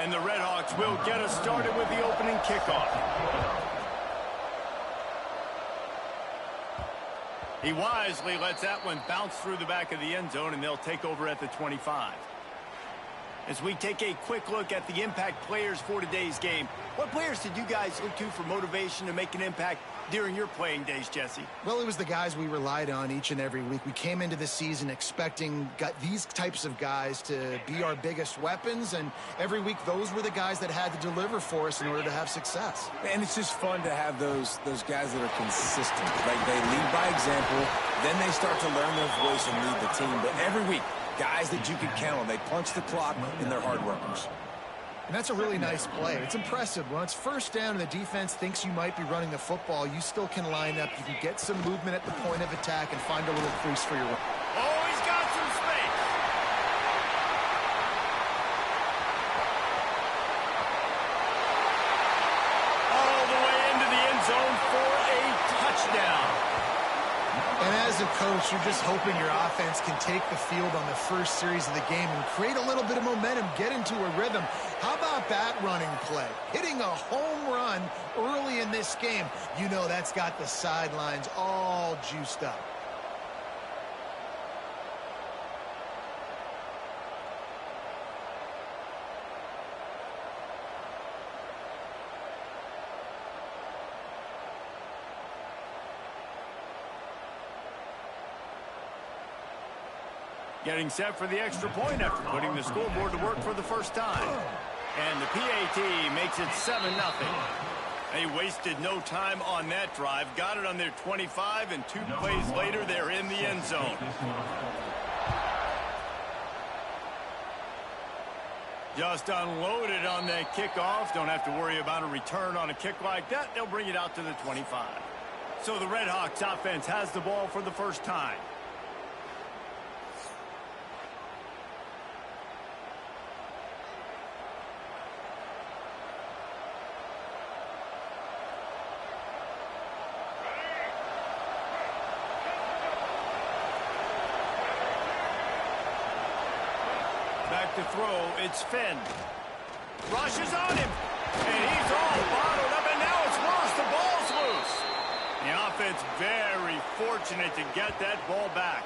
And the Redhawks will get us started with the opening kickoff. He wisely lets that one bounce through the back of the end zone, and they'll take over at the 25. As we take a quick look at the impact players for today's game, what players did you guys look to for motivation to make an impact during your playing days, Jesse? Well, it was the guys we relied on each and every week. We came into the season expecting these types of guys to be our biggest weapons, and every week those were the guys that had to deliver for us in order to have success. And it's just fun to have those guys that are consistent. Like, they lead by example, then they start to learn their voice and lead the team. But every week, guys that you can count on. They punch the clock, and they're hard workers. And that's a really nice play. It's impressive. When it's first down and the defense thinks you might be running the football, you still can line up. You can get some movement at the point of attack and find a little crease for your run. Oh, he's got some space. All the way into the end zone for a touchdown. And as a coach, you're just hoping your offense can take the field on the first series of the game and create a little bit of momentum, get into a rhythm. How about that running play? Hitting a home run early in this game. You know that's got the sidelines all juiced up. Getting set for the extra point after putting the scoreboard to work for the first time. And the PAT makes it 7-0. They wasted no time on that drive. Got it on their 25, and 2 plays later, they're in the end zone. Just unloaded on that kickoff. Don't have to worry about a return on a kick like that. They'll bring it out to the 25. So the Redhawks offense has the ball for the first time. Back to throw, it's Finn. Rushes on him, and he's all bottled up, and now it's worse. The ball's loose. The offense very fortunate to get that ball back.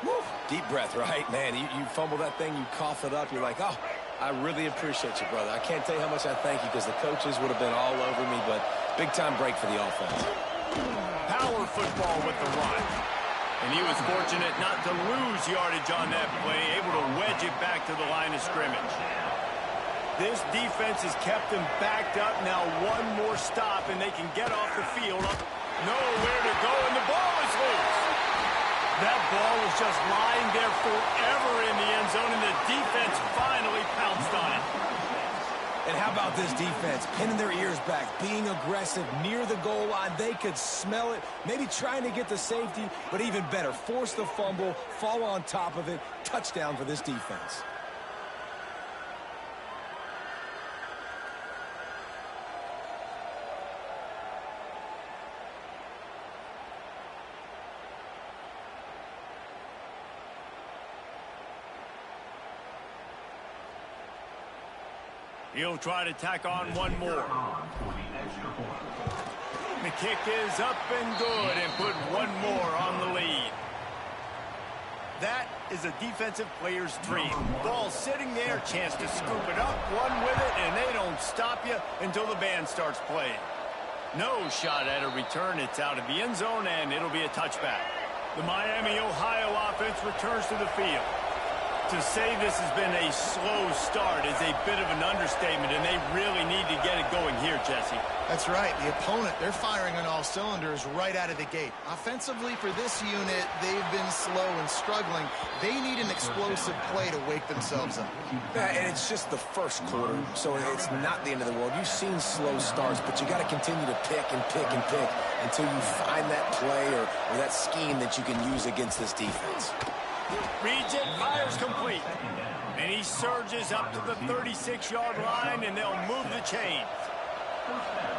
Woo. Deep breath, right? Man, you fumble that thing, you cough it up, you're like, oh, I really appreciate you, brother. I can't tell you how much I thank you, because the coaches would have been all over me, but big-time break for the offense. Power football with the run. And he was fortunate not to lose yardage on that play, able to wedge it back to the line of scrimmage. This defense has kept them backed up. Now one more stop, and they can get off the field. Nowhere to go, and the ball is loose. That ball was just lying there forever in the end zone, and the defense finally pounced on it. And how about this defense? Pinning their ears back, being aggressive near the goal line. They could smell it, maybe trying to get the safety, but even better, force the fumble, fall on top of it. Touchdown for this defense. He'll try to tack on one more. The kick is up and good, and put one more on the lead. That is a defensive player's dream. Ball sitting there, chance to scoop it up, one with it, and they don't stop you until the band starts playing. No shot at a return. It's out of the end zone, and it'll be a touchback. The Miami, Ohio offense returns to the field. To say this has been a slow start is a bit of an understatement, and they really need to get it going here, Jesse. That's right. The opponent, they're firing on all cylinders right out of the gate. Offensively, for this unit, they've been slow and struggling. They need an explosive play to wake themselves up. Yeah, and it's just the first quarter, so it's not the end of the world. You've seen slow starts, but you got to continue to pick and pick and pick until you find that play or that scheme that you can use against this defense. Reads it, fires complete. And he surges up to the 36-yard line, and they'll move the chains.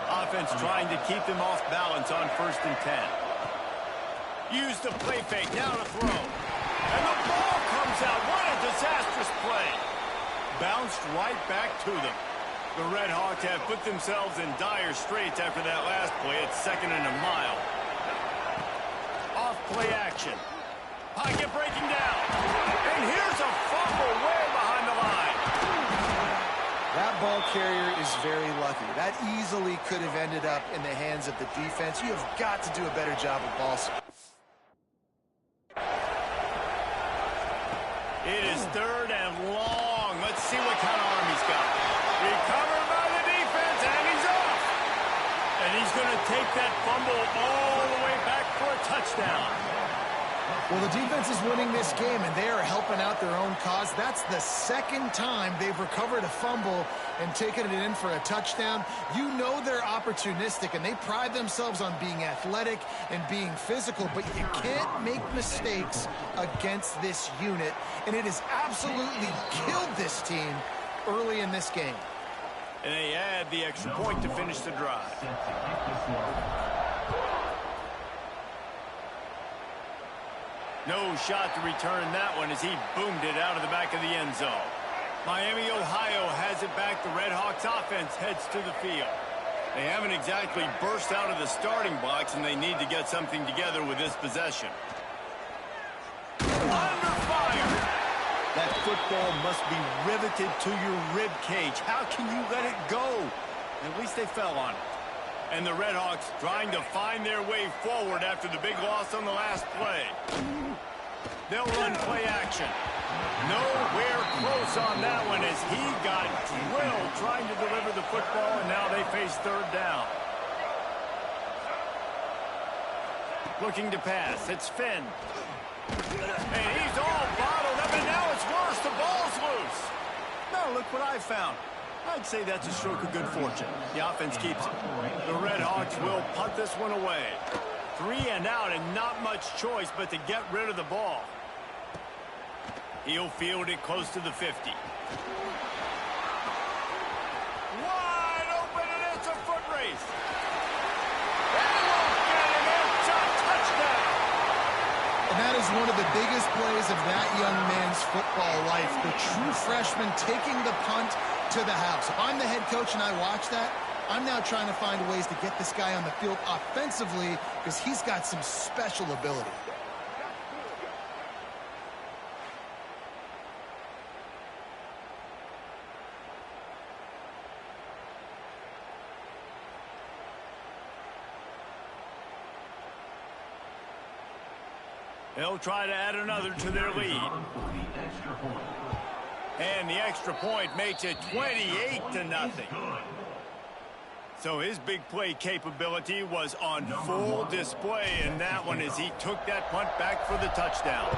Offense trying to keep them off balance on 1st and 10. Use the play fake, now to throw. And the ball comes out. What a disastrous play. bounced right back to them. The Red Hawks have put themselves in dire straits after that last play at 2nd and a mile. Off play action. Pocket breaking down. And here's a fumble way behind the line. That ball carrier is very lucky. That easily could have ended up in the hands of the defense. You have got to do a better job of ball. It is 3rd and long. Let's see what kind of arm he's got. Recovered by the defense, and he's off. And he's going to take that fumble all the way back for a touchdown. Well, the defense is winning this game, and they are helping out their own cause. That's the 2nd time they've recovered a fumble and taken it in for a touchdown. You know they're opportunistic, and they pride themselves on being athletic and being physical, but you can't make mistakes against this unit, and it has absolutely killed this team early in this game. And they add the extra point to finish the drive. No shot to return that one as he boomed it out of the back of the end zone. Miami, Ohio has it back. The Red Hawks offense heads to the field. They haven't exactly burst out of the starting blocks, and they need to get something together with this possession. Under fire! That football must be riveted to your rib cage. How can you let it go? At least they fell on it. And the Red Hawks trying to find their way forward after the big loss on the last play. They'll run play action. Nowhere close on that one as he got drilled trying to deliver the football, and now they face 3rd down. Looking to pass. It's Finn. And he's all bottled up, and now it's worse. The ball's loose. Now look what I found. I'd say that's a stroke of good fortune. The offense keeps it. The Red Hawks will punt this one away. 3 and out, and not much choice but to get rid of the ball. He'll field it close to the 50. Wide open, and it's a foot race. They won't get him. It's a touchdown. And that is one of the biggest plays of that young man's football life. The true freshman taking the punt to the house. If I'm the head coach and I watch that, I'm now trying to find ways to get this guy on the field offensively because he's got some special ability. They'll try to add another to their lead. And the extra point makes it 28-0. So his big play capability was on full display in that one as he took that punt back for the touchdown.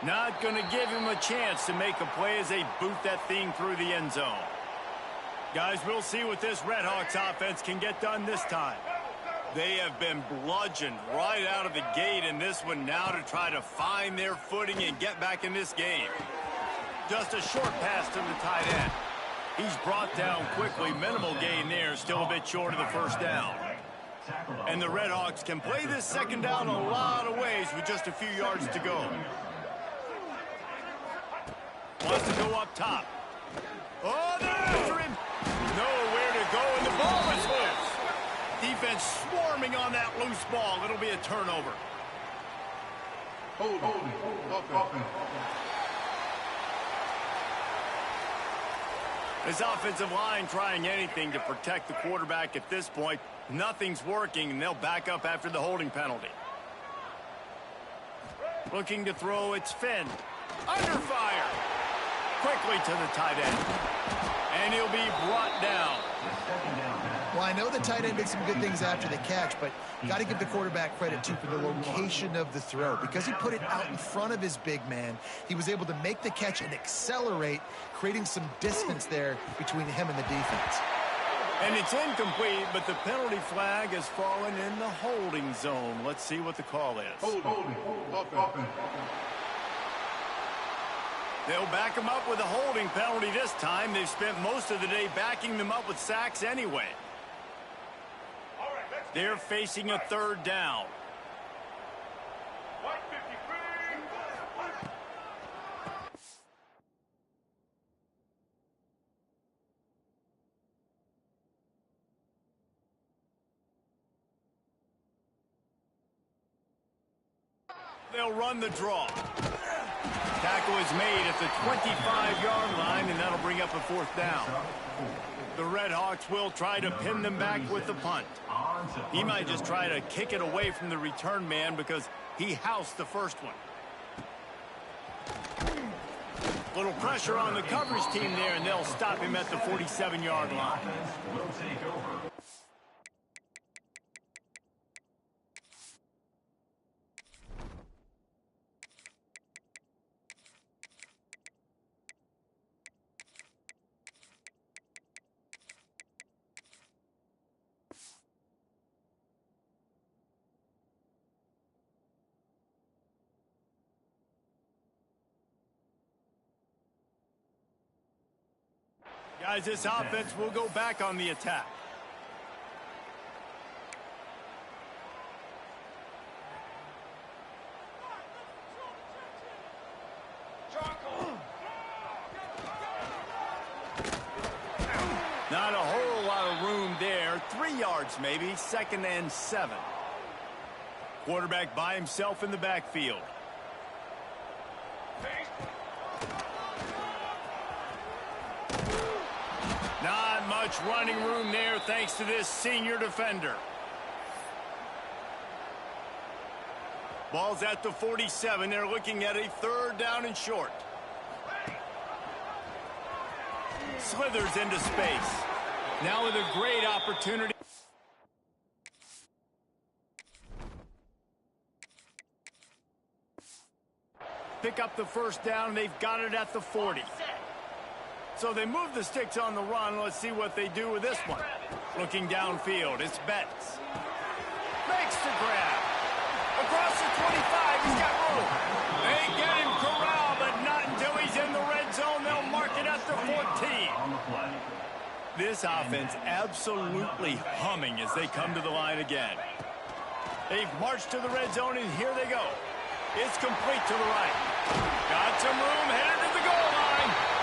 Not going to give him a chance to make a play as they boot that thing through the end zone. Guys, we'll see what this Red Hawks offense can get done this time. They have been bludgeoned right out of the gate in this one now to try to find their footing and get back in this game. Just a short pass to the tight end. He's brought down quickly. Minimal gain there, still a bit short of the 1st down. And the Red Hawks can play this 2nd down a lot of ways with just a few yards to go. Wants to go up top. Oh, they're after him. Nowhere to go, and the ball is loose. Defense swarming on that loose ball. It'll be a turnover. This offensive line trying anything to protect the quarterback at this point. Nothing's working, and they'll back up after the holding penalty. Looking to throw, it's Finn. Under fire. Quickly to the tight end. And he'll be brought down. Well, I know the tight end did some good things after the catch, but got to give the quarterback credit, too, for the location of the throw. Because he put it out in front of his big man, he was able to make the catch and accelerate, creating some distance there between him and the defense. And it's incomplete, but the penalty flag has fallen in the holding zone. Let's see what the call is. They'll back him up with a holding penalty this time. They've spent most of the day backing them up with sacks anyway. They're facing a 3rd down. They'll run the draw. Tackle is made at the 25-yard line, and that'll bring up a 4th down. The Red Hawks will try to pin them back with the punt. He might just try to kick it away from the return man because he housed the first one. Little pressure on the coverage team there, and they'll stop him at the 47-yard line. Guys, this offense will go back on the attack. Not a whole lot of room there. 3 yards maybe, 2nd and 7. Quarterback by himself in the backfield. Not much running room there thanks to this senior defender. Ball's at the 47. They're looking at a 3rd down and short. Slithers into space. Now with a great opportunity. Pick up the 1st down. They've got it at the 40. So they move the sticks on the run. Let's see what they do with this one. Looking downfield, it's Betts. Makes the grab. Across the 25, he's got room. They get him corralled, but not until he's in the red zone. They'll mark it at the 14. This offense absolutely humming as they come to the line again. They've marched to the red zone, and here they go. It's complete to the right. Got some room, headed to the goal line.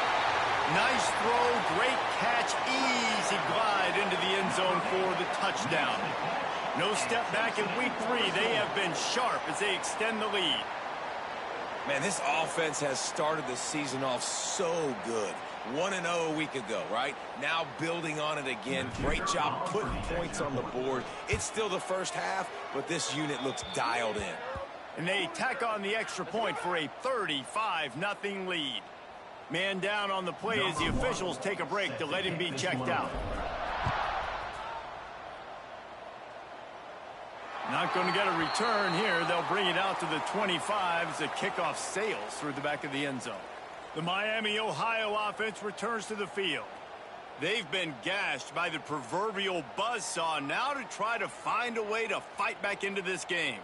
Nice throw, great catch, easy glide into the end zone for the touchdown. No step back in week 3. They have been sharp as they extend the lead. Man, this offense has started the season off so good. 1-0 a week ago, right? Now building on it again. Great job putting points on the board. It's still the first half, but this unit looks dialed in. And they tack on the extra point for a 35-0 lead. Man down on the play as the officials take a break to let him be checked out. Not going to get a return here. They'll bring it out to the 25 as the kickoff sails through the back of the end zone. The Miami, Ohio offense returns to the field. They've been gashed by the proverbial buzzsaw now to try to find a way to fight back into this game.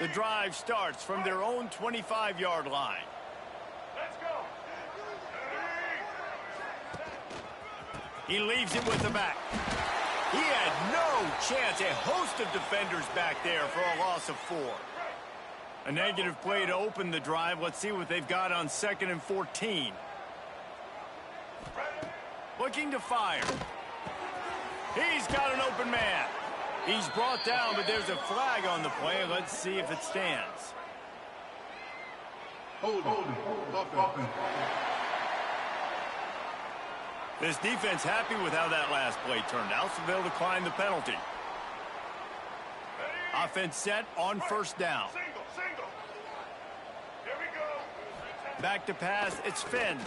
The drive starts from their own 25-yard line. He leaves it with the back. He had no chance. A host of defenders back there for a loss of 4. A negative play to open the drive. Let's see what they've got on 2nd and 14. Looking to fire. He's got an open man. He's brought down, but there's a flag on the play. Let's see if it stands. Hold on. This defense happy with how that last play turned out, so they'll decline the penalty. Offense set on 1st down. Single. Here we go. Back to pass, it's Finn.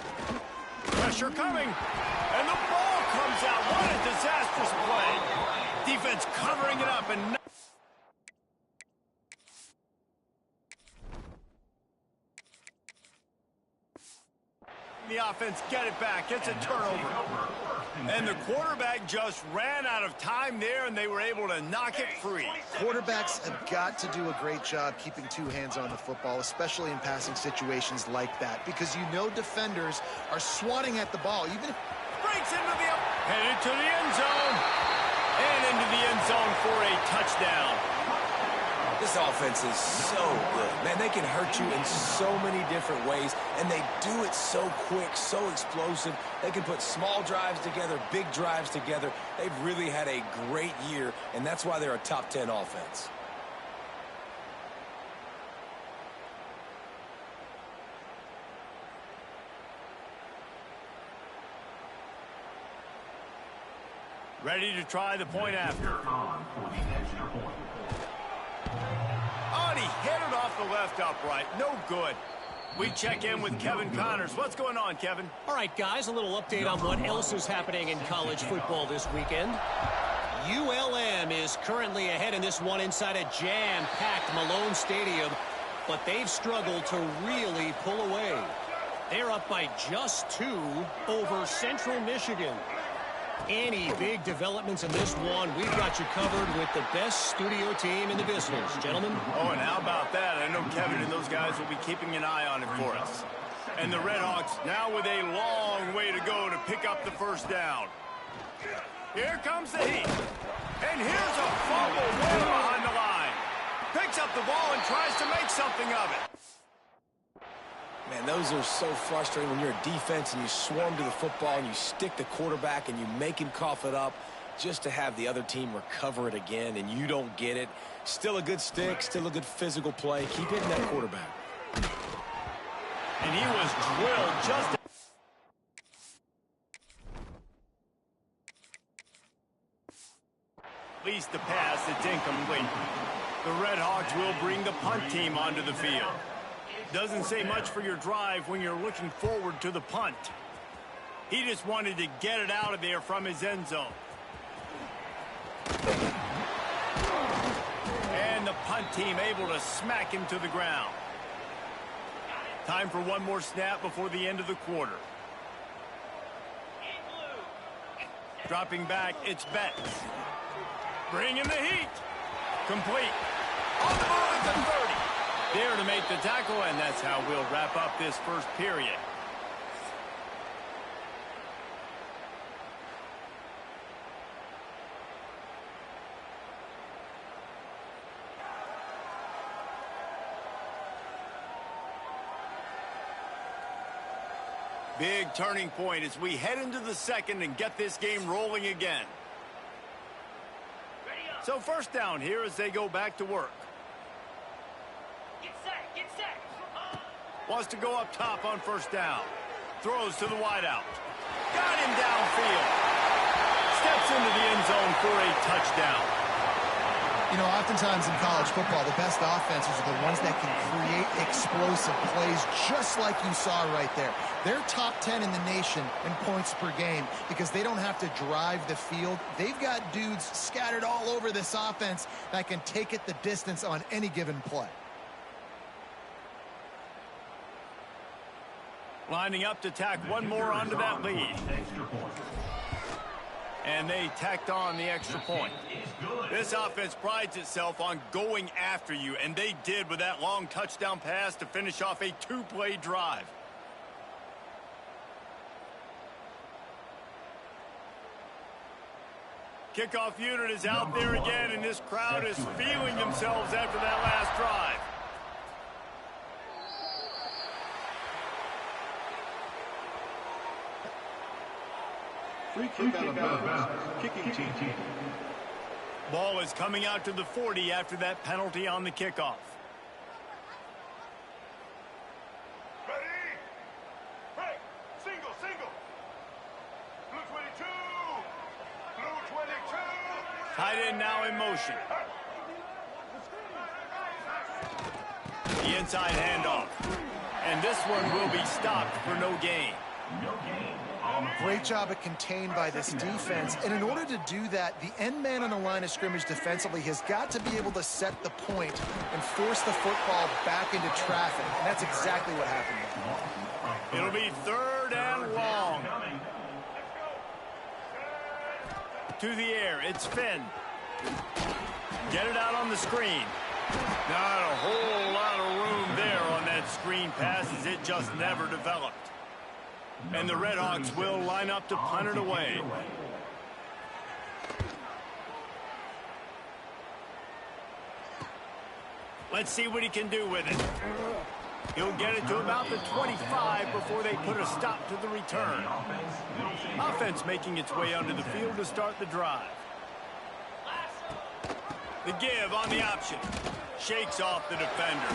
Pressure coming, and the ball comes out. What a disastrous play. Defense covering it up, and the offense get it back. It's a turnover. And the quarterback just ran out of time there, and they were able to knock it free. Quarterbacks have got to do a great job keeping 2 hands on the football, especially in passing situations like that, because you know defenders are swatting at the ball. Even if breaks into the headed to the end zone, and into the end zone for a touchdown. This offense is so good. Man, they can hurt you in so many different ways, and they do it so quick, so explosive. They can put small drives together, big drives together. They've really had a great year, and that's why they're a top 10 offense. Ready to try the point after. Oh, and he hit it off the left upright. No good. We check in with Kevin Connors. What's going on, Kevin? All right, guys, a little update on what else is happening in college football this weekend. ULM is currently ahead in this one inside a jam-packed Malone Stadium, but they've struggled to really pull away. They're up by just 2 over Central Michigan. Any big developments in this one, we've got you covered with the best studio team in the business, gentlemen. Oh, and how about that? I know Kevin and those guys will be keeping an eye on it for us. And the Redhawks now with a long way to go to pick up the first down. Here comes the heat. And here's a fumble way behind the line. Picks up the ball and tries to make something of it. Man, those are so frustrating when you're a defense and you swarm to the football and you stick the quarterback and you make him cough it up just to have the other team recover it again and you don't get it. Still a good stick, still a good physical play. Keep hitting that quarterback. And he was drilled just... At least the pass, it's incomplete. The Redhawks will bring the punt team onto the field. Doesn't say much for your drive when you're looking forward to the punt. He just wanted to get it out of there from his end zone. And the punt team able to smack him to the ground. Time for one more snap before the end of the quarter. Dropping back, it's Betts. Bringing the heat. Complete. On the move at the 30. There to make the tackle, and that's how we'll wrap up this first period. Big turning point as we head into the second and get this game rolling again. So first down here as they go back to work. Get set. Wants to go up top on first down. Throws to the wideout. Got him downfield. Steps into the end zone for a touchdown. You know, oftentimes in college football, the best offenses are the ones that can create explosive plays just like you saw right there. They're top 10 in the nation in points per game because they don't have to drive the field. They've got dudes scattered all over this offense that can take it the distance on any given play. Lining up to tack one more onto that lead. And they tacked on the extra point. This offense prides itself on going after you, and they did with that long touchdown pass to finish off a 2-play drive. Kickoff unit is out there again, and this crowd is feeling themselves after that last drive. Free kick out of bounds. Kicking team. Ball is coming out to the 40 after that penalty on the kickoff. Ready? Break. Single. Blue 22. Blue 22. Tight end now in motion. The inside handoff. And this one will be stopped for no gain. Great job of contained by this defense. And in order to do that, the end man on the line of scrimmage defensively has got to be able to set the point and force the football back into traffic. And that's exactly what happened. It'll be third and long. To the air, it's Finn. Get it out on the screen. Not a whole lot of room there on that screen pass as it just never developed. And the Redhawks will line up to punt it away. Let's see what he can do with it. He'll get it to about the 25 before they put a stop to the return. Offense making its way onto the field to start the drive. The give on the option. Shakes off the defender.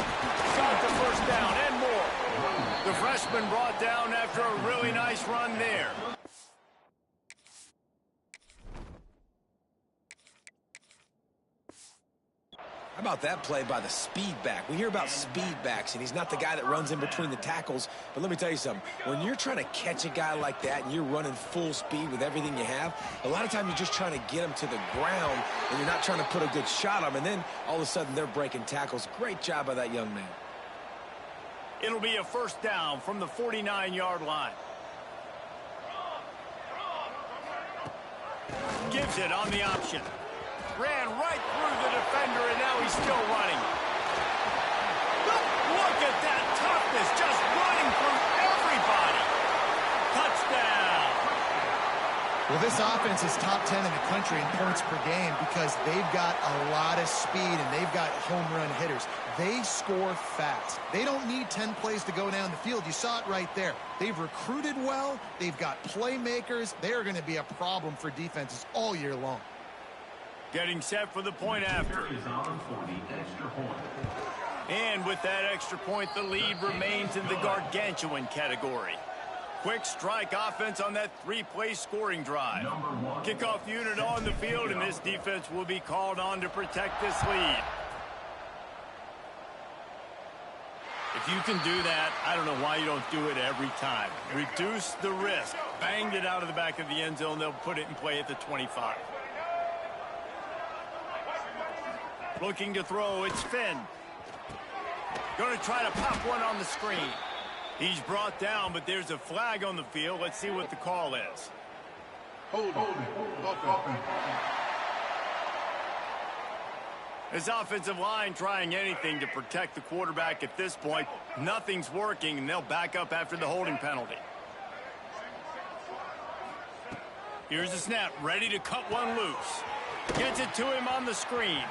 Shot to first down and more. The freshman brought down after a really nice run there. How about that play by the speed back? We hear about speed backs, and he's not the guy that runs in between the tackles. But let me tell you something. When you're trying to catch a guy like that and you're running full speed with everything you have, a lot of times you're just trying to get him to the ground, and you're not trying to put a good shot on him. And then all of a sudden they're breaking tackles. Great job by that young man. It'll be a first down from the 49-yard line. Gives it on the option. Ran right through the defender, and now he's still running. Look at that toughness, just running through everybody. Touchdown. Well, this offense is top 10 in the country in points per game because they've got a lot of speed and they've got home run hitters. They score fast. They don't need 10 plays to go down the field. You saw it right there. They've recruited well. They've got playmakers. They are going to be a problem for defenses all year long. Getting set for the point after. And with that extra point, the lead remains in the gargantuan category. Quick strike offense on that three-play scoring drive. Kickoff unit on the field, and this defense will be called on to protect this lead. If you can do that, I don't know why you don't do it every time. Reduce the risk. Banged it out of the back of the end zone. They'll put it in play at the 25. Looking to throw, it's Finn. Going to try to pop one on the screen. He's brought down, but there's a flag on the field. Let's see what the call is. Hold it. This offensive line trying anything to protect the quarterback at this point. Nothing's working, and they'll back up after the holding penalty. Here's the snap, ready to cut one loose. Gets it to him on the screen.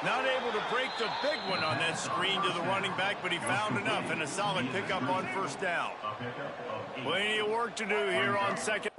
Not able to break the big one on that screen to the running back, but he found enough and a solid pickup on first down. Plenty of work to do here on second.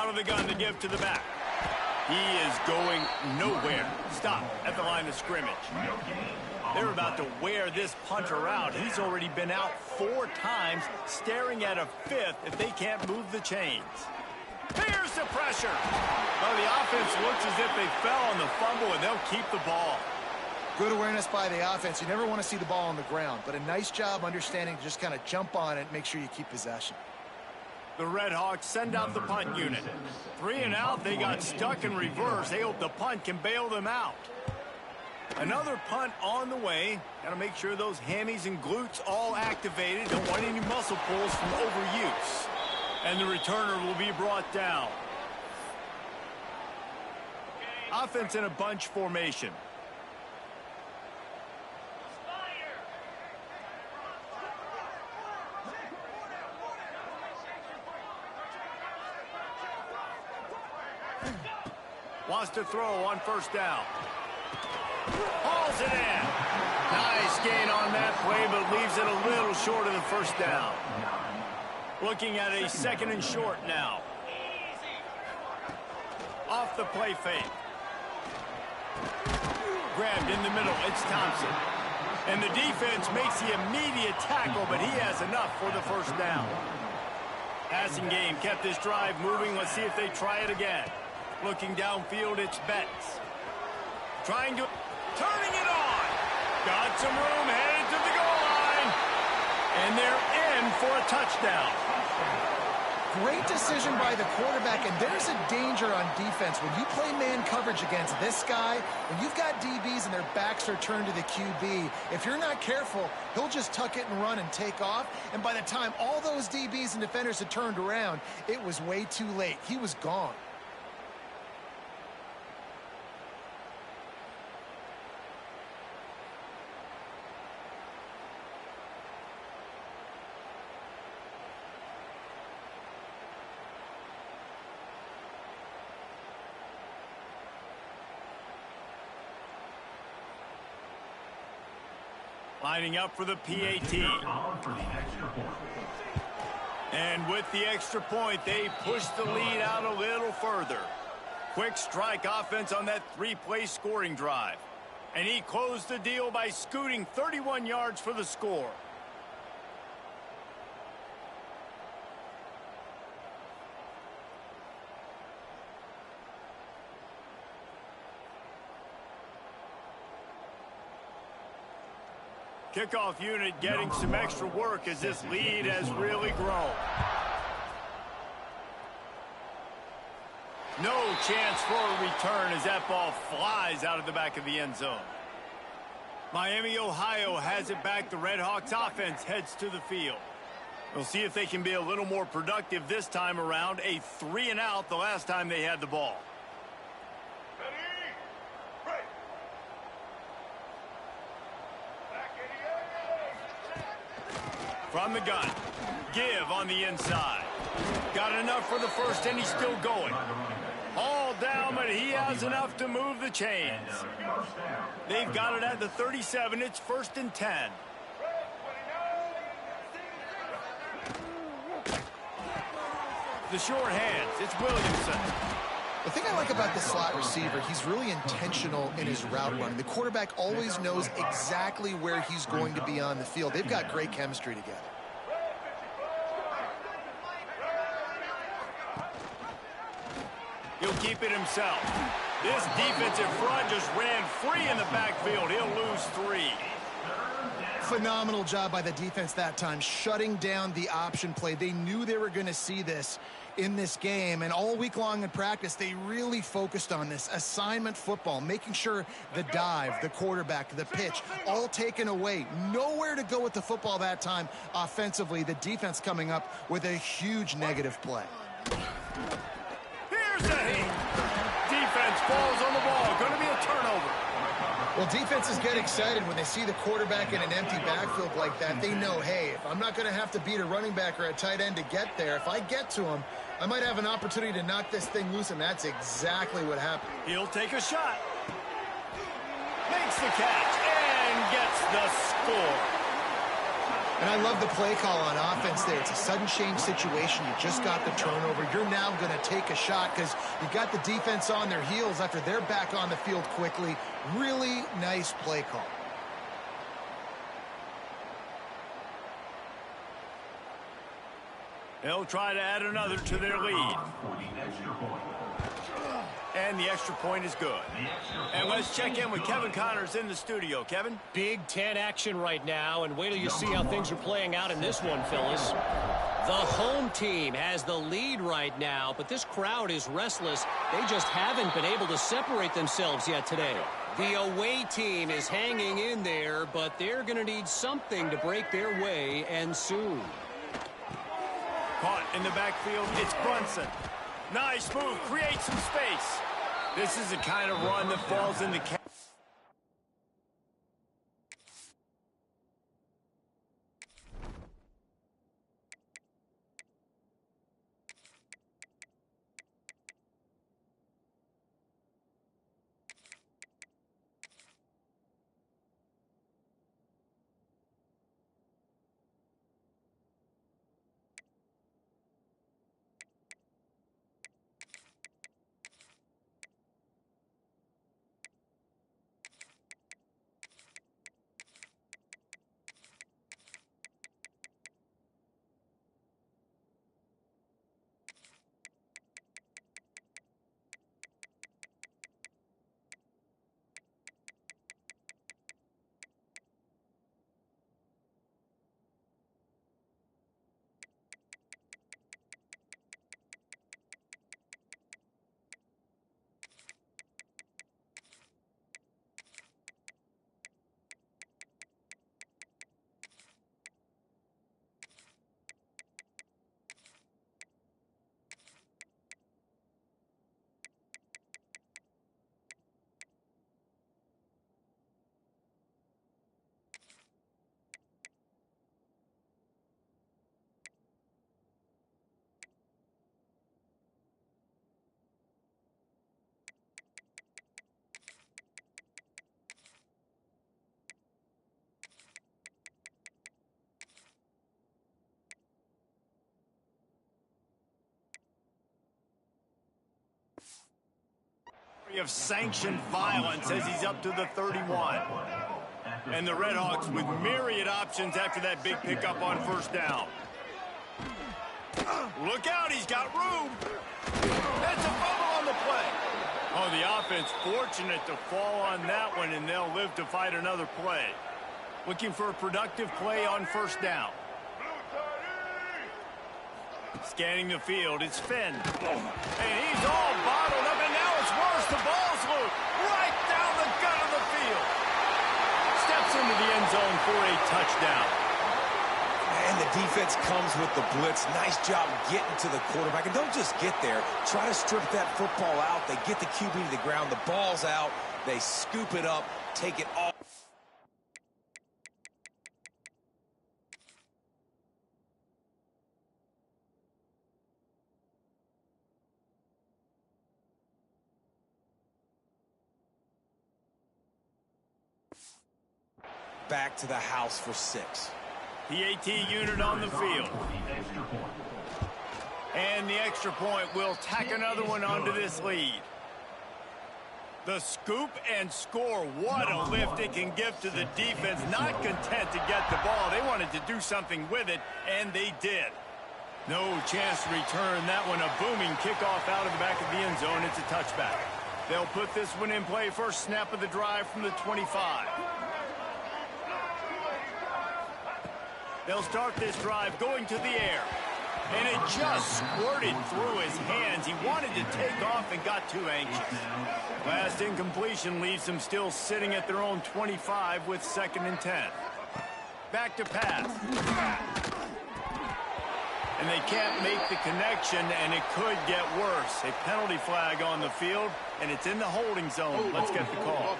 Out of the gun to give to the back. He is going nowhere. Stop at the line of scrimmage. They're about to wear this punter out. He's already been out 4 times, staring at a 5th if they can't move the chains. Here's the pressure. Well, the offense looks as if they fell on the fumble, and they'll keep the ball. Good awareness by the offense. You never want to see the ball on the ground, but a nice job understanding to just kind of jump on it and make sure you keep possession. The Red Hawks send out the punt unit. 3 and out, they got stuck in reverse. They hope the punt can bail them out. Another punt on the way. Got to make sure those hammies and glutes all activated. Don't want any muscle pulls from overuse. And the returner will be brought down. Offense in a bunch formation. Wants to throw on first down. Hauls it in. Nice gain on that play, but leaves it a little short of the first down. Looking at a 2nd and short now. Off the play fake. Grabbed in the middle. It's Thompson. And the defense makes the immediate tackle, but he has enough for the first down. Passing game kept this drive moving. Let's see if they try it again. Looking downfield, it's Betts. Turning it on. Got some room, headed to the goal line. And they're in for a touchdown. Great decision by the quarterback, and there's a danger on defense. When you play man coverage against this guy, when you've got DBs and their backs are turned to the QB, if you're not careful, he'll just tuck it and run and take off. And by the time all those DBs and defenders had turned around, it was way too late. He was gone. Lining up for the PAT. And with the extra point, they push the lead out a little further. Quick strike offense on that 3-play scoring drive. And he closed the deal by scooting 31 yards for the score. Kickoff unit getting some extra work as this lead has really grown. No chance for a return as that ball flies out of the back of the end zone. Miami, Ohio has it back. The Red Hawks offense heads to the field. We'll see if they can be a little more productive this time around. A 3 and out the last time they had the ball. From the gun. Give on the inside. Got enough for the first, and he's still going. All down, but he has enough to move the chains. They've got it at the 37. It's 1st and 10. The short hands. It's Williamson. The thing I like about the slot receiver, he's really intentional in his route running. The quarterback always knows exactly where he's going to be on the field. They've got great chemistry together. He'll keep it himself. This defensive front just ran free in the backfield. He'll lose 3. Phenomenal job by the defense that time, shutting down the option play. They knew they were going to see this in this game, and all week long in practice, they really focused on this assignment football, making sure the dive, the quarterback, the pitch, all taken away. Nowhere to go with the football that time offensively. The defense coming up with a huge negative play. Here's a hit. Defense falls on the ball. Going to be a turnover. Well, defenses get excited when they see the quarterback in an empty backfield like that. They know, hey, if I'm not going to have to beat a running back or a tight end to get there, if I get to him, I might have an opportunity to knock this thing loose, and that's exactly what happened. He'll take a shot. Makes the catch and gets the score. And I love the play call on offense there. It's a sudden change situation. You just got the turnover. You're now going to take a shot because you got the defense on their heels after they're back on the field quickly. Really nice play call. They'll try to add another to their lead. And the extra point is good. And let's check in with Kevin Connors in the studio. Kevin? Big Ten action right now, and wait till you see how things are playing out in this one, Phyllis. The home team has the lead right now, but this crowd is restless. They just haven't been able to separate themselves yet today. The away team is hanging in there, but they're going to need something to break their way, and soon. Caught in the backfield, it's Brunson. Nice move, create some space. This is the kind of run that falls in the cap. Of sanctioned violence as he's up to the 31. And the Redhawks with myriad options after that big pickup on first down. Look out, he's got room. That's a fumble on the play. Oh, the offense fortunate to fall on that one, and they'll live to fight another play. Looking for a productive play on first down. Scanning the field, it's Finn. And he's all bottled up, and now it's worse. The ball's loose. Right down the gut of the field. Steps into the end zone for a touchdown. And the defense comes with the blitz. Nice job getting to the quarterback. And don't just get there. Try to strip that football out. They get the QB to the ground. The ball's out. They scoop it up, take it off. Back to the house for 6. The AT unit on the field. And the extra point will tack another one onto this lead. The scoop and score. What a lift it can give to the defense. Not content to get the ball. They wanted to do something with it, and they did. No chance to return that one. A booming kickoff out of the back of the end zone. It's a touchback. They'll put this one in play. First snap of the drive from the 25. They'll start this drive going to the air. And it just squirted through his hands. He wanted to take off and got too anxious. Last incompletion leaves them still sitting at their own 25 with 2nd and 10. Back to pass. And they can't make the connection, and it could get worse. A penalty flag on the field, and it's in the holding zone. Let's get the call.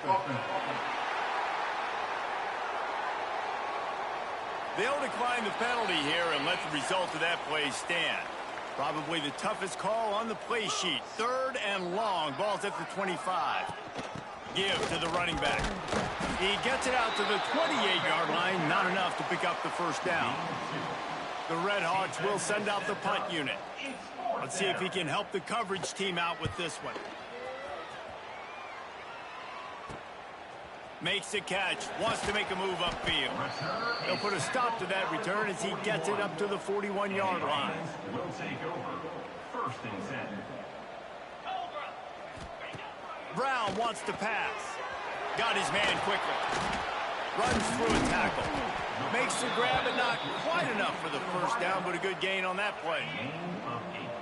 They'll decline the penalty here and let the result of that play stand. Probably the toughest call on the play sheet. 3rd and long. Ball's at the 25. Give to the running back. He gets it out to the 28-yard line. Not enough to pick up the first down. The Red Hawks will send out the punt unit. Let's see if he can help the coverage team out with this one. Makes the catch. Wants to make a move upfield. He'll put a stop to that return as he gets it up to the 41-yard line. Will take over. First and 10. Brown wants to pass. Got his man quickly. Runs through a tackle. Makes the grab, and not quite enough for the first down, but a good gain on that play.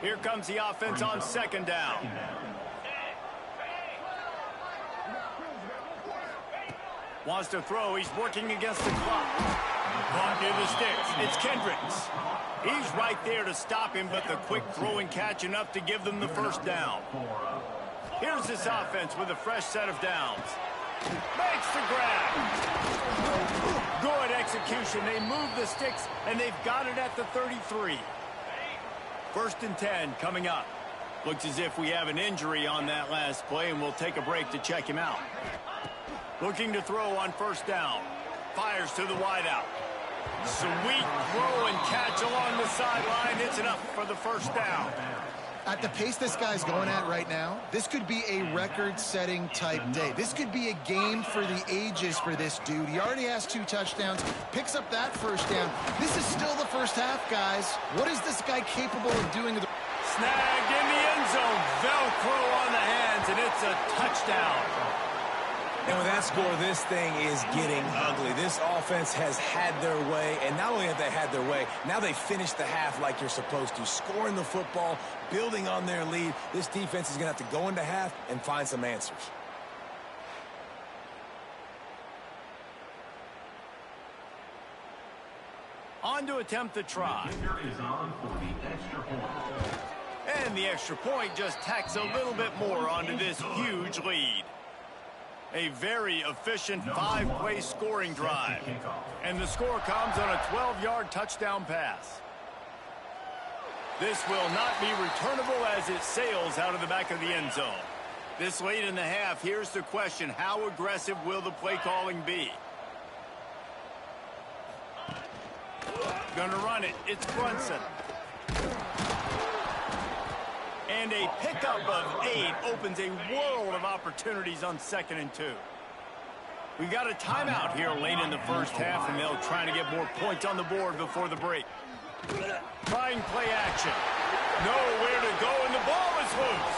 Here comes the offense on second down. Wants to throw. He's working against the clock. Caught near the sticks. It's Kendricks. He's right there to stop him, but the quick throw and catch enough to give them the first down. Here's this offense with a fresh set of downs. Makes the grab. Good execution. They move the sticks, and they've got it at the 33. First and 10 coming up. Looks as if we have an injury on that last play, and we'll take a break to check him out. Looking to throw on first down. Fires to the wideout. Sweet throw and catch along the sideline. It's enough for the first down. At the pace this guy's going at right now, this could be a record-setting type day. This could be a game for the ages for this dude. He already has 2 touchdowns, picks up that first down. This is still the first half, guys. What is this guy capable of doing? Snagged in the end zone. Velcro on the hands, and it's a touchdown. And with that score, this thing is getting ugly. This offense has had their way, and not only have they had their way, now they finished the half like you're supposed to, scoring the football, building on their lead. This defense is going to have to go into half and find some answers. On to attempt the try. Is on for the extra point. And the extra point just tacks a little bit more onto this huge lead. A very efficient 5-play scoring drive. And the score comes on a 12-yard touchdown pass. This will not be returnable as it sails out of the back of the end zone. This late in the half, here's the question: how aggressive will the play calling be? Gonna run it. It's Brunson. And a pickup of 8 opens a world of opportunities on 2nd and 2. We've got a timeout here late in the first half, and they'll try to get more points on the board before the break. Trying play action. Nowhere to go, and the ball is loose.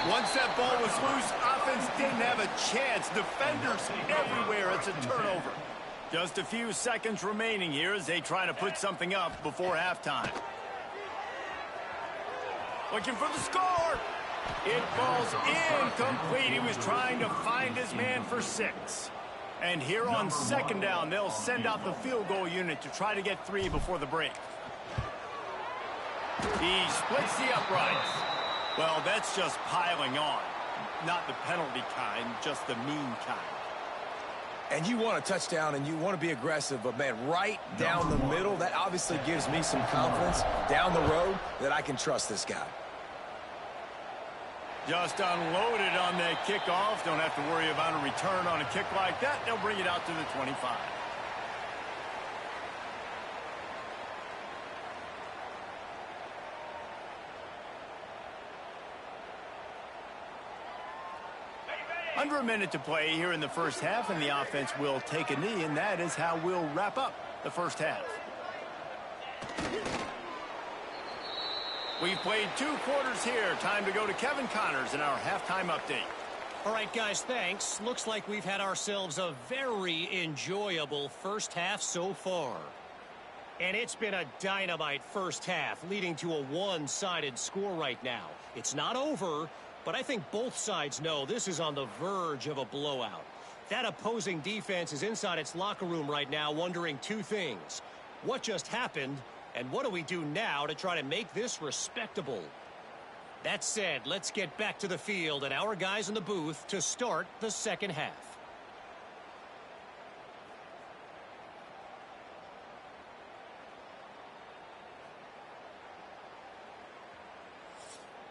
Once that ball was loose, offense didn't have a chance. Defenders everywhere. It's a turnover. Just a few seconds remaining here as they try to put something up before halftime. Looking for the score. It falls incomplete. He was trying to find his man for 6. And here on second down, they'll send out the field goal unit to try to get 3 before the break. He splits the uprights. Well, that's just piling on. Not the penalty kind, just the mean kind. And you want a touchdown, and you want to be aggressive, but, man, right down the middle, that obviously gives me some confidence down the road that I can trust this guy. Just unloaded on that kickoff. Don't have to worry about a return on a kick like that. They'll bring it out to the 25. Under a minute to play here in the first half, and the offense will take a knee, and that is how we'll wrap up the first half. We've played 2 quarters here. Time to go to Kevin Connors in our halftime update. All right, guys, thanks. Looks like we've had ourselves a very enjoyable first half so far. And it's been a dynamite first half, leading to a one-sided score right now. It's not over, but I think both sides know this is on the verge of a blowout. That opposing defense is inside its locker room right now wondering 2 things. What just happened, and what do we do now to try to make this respectable? That said, let's get back to the field and our guys in the booth to start the second half.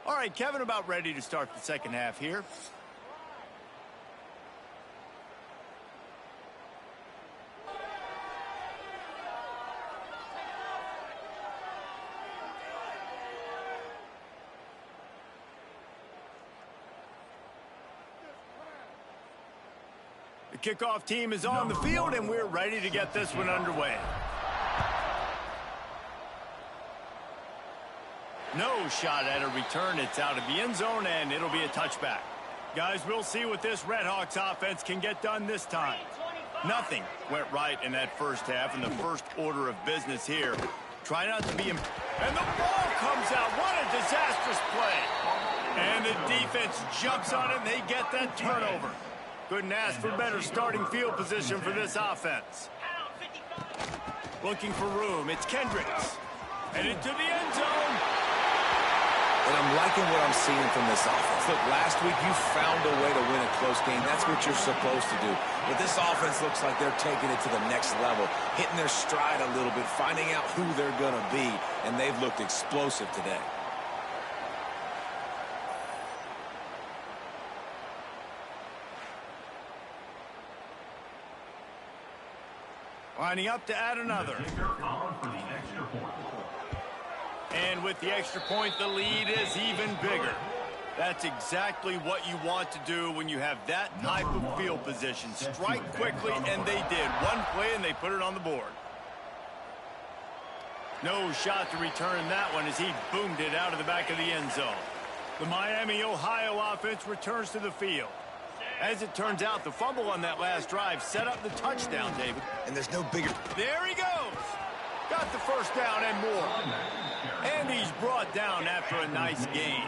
All right, Kevin, about ready to start the second half here. The kickoff team is on the field, and we're ready to get this one underway. No shot at a return. It's out of the end zone, and it'll be a touchback. Guys, we'll see what this Redhawks offense can get done this time. Nothing went right in that first half, in the first order of business here. Try not to be... And the ball comes out. What a disastrous play. And the defense jumps on it, and they get that turnover. Couldn't ask for better starting field position for this offense. Looking for room. It's Kendricks. And into the end zone. And I'm liking what I'm seeing from this offense. Look, last week you found a way to win a close game. That's what you're supposed to do. But this offense looks like they're taking it to the next level, hitting their stride a little bit, finding out who they're going to be, and they've looked explosive today. Lining up to add another. And with the extra point, the lead is even bigger. That's exactly what you want to do when you have that type of field position. Strike quickly, and they did. One play, and they put it on the board. No shot to return that one as he boomed it out of the back of the end zone. The Miami, Ohio offense returns to the field. As it turns out, the fumble on that last drive set up the touchdown, David. And there's no bigger... There he goes. Got the first down and more. And he's brought down after a nice gain.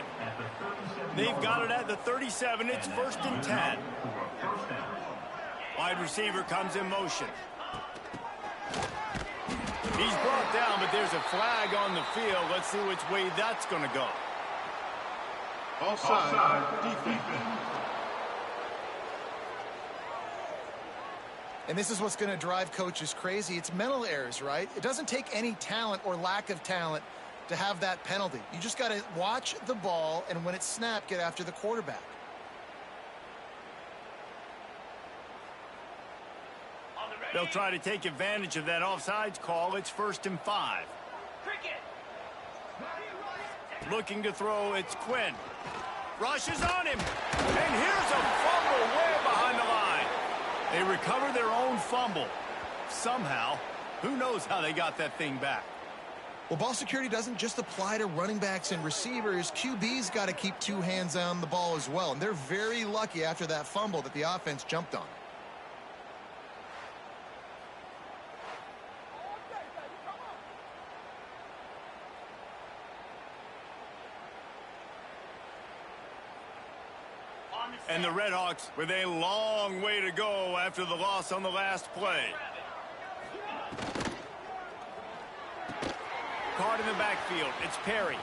They've got it at the 37. It's 1st and 10. Wide receiver comes in motion. He's brought down, but there's a flag on the field. Let's see which way that's going to go. Offside, defense. And this is what's going to drive coaches crazy. It's mental errors, right? It doesn't take any talent or lack of talent to have that penalty. You just got to watch the ball, and when it's snapped, get after the quarterback. They'll try to take advantage of that offsides call. It's 1st and 5. Looking to throw, it's Quinn. Rushes on him. And here's a fumble way behind the line. They recover their own fumble. Somehow, who knows how they got that thing back. Well, ball security doesn't just apply to running backs and receivers. QB's got to keep 2 hands on the ball as well. And they're very lucky after that fumble that the offense jumped on. And the Redhawks with a long way to go after the loss on the last play. Caught in the backfield. It's Perry.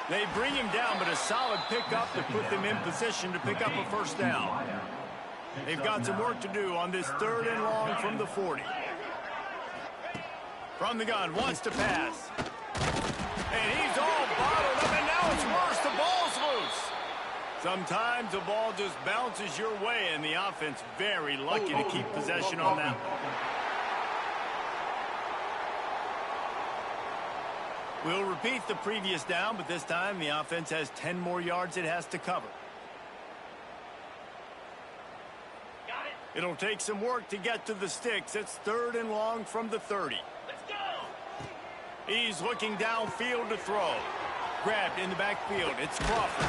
They bring him down, but a solid pickup to put them in position to pick up a first down. They've got some work to do on this 3rd and long from the 40. From the gun, wants to pass. And he's all bottled up, and now it's worse. The ball's loose. Sometimes the ball just bounces your way, and the offense very lucky to keep possession on that one. We'll repeat the previous down, but this time the offense has 10 more yards it has to cover. It'll take some work to get to the sticks. It's 3rd and long from the 30. Let's go! He's looking downfield to throw. Grabbed in the backfield. It's Crawford.